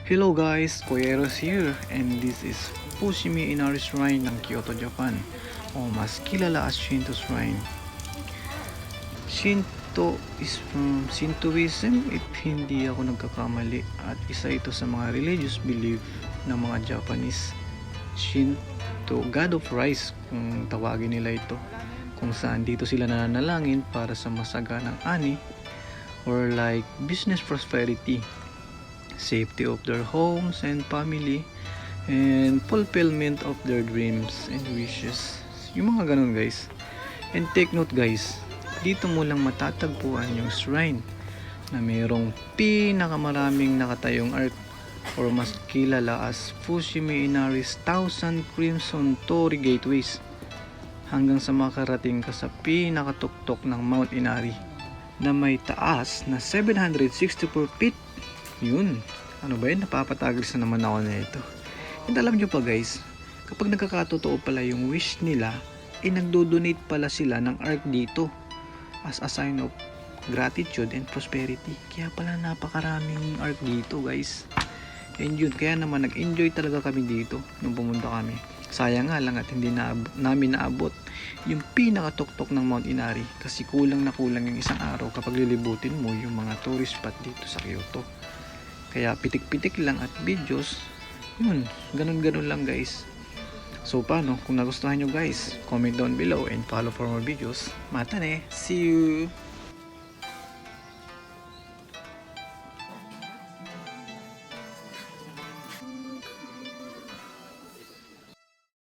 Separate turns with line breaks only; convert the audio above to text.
Hello guys, Koyeros here, and this is Fushimi Inari Shrine ng Kyoto, Japan, o mas kilala as Shinto Shrine. Shinto is from Shintoism if hindi ako nagkakamali, at isa ito sa mga religious belief ng mga Japanese. Shinto, God of Rice kung tawagin nila ito, kung saan dito sila nananalangin para sa masaganang ani or like business prosperity, safety of their homes and family, and fulfillment of their dreams and wishes. Yung mga ganun guys. And take note guys, dito mo lang matatagpuan yung shrine na mayroong pinakamaraming nakatayong arc, or mas kilala as Fushimi Inari's 1000 Crimson Torii Gateways, hanggang sa makarating ka sa pinakatuktok ng Mount Inari na may taas na 764 feet. Yun, ano ba yun? Napapatagis na naman ako na ito. And alam nyo pa guys, kapag nagkakatotoo pala yung wish nila, nagdo-donate pala sila ng ark dito as a sign of gratitude and prosperity. Kaya pala napakaraming ark dito guys. And yun, kaya naman nag-enjoy talaga kami dito nung pumunta kami. Sayang nga lang at hindi namin naabot yung pinakatuktok ng Mount Inari, kasi kulang na kulang yung isang araw kapag lilibutin mo yung mga tourist spot dito sa Kyoto. Kaya pitik-pitik lang at videos, yun, ganun-ganun lang guys. So paano, kung nagustuhan nyo guys, comment down below and follow for more videos. Mata ne, see you!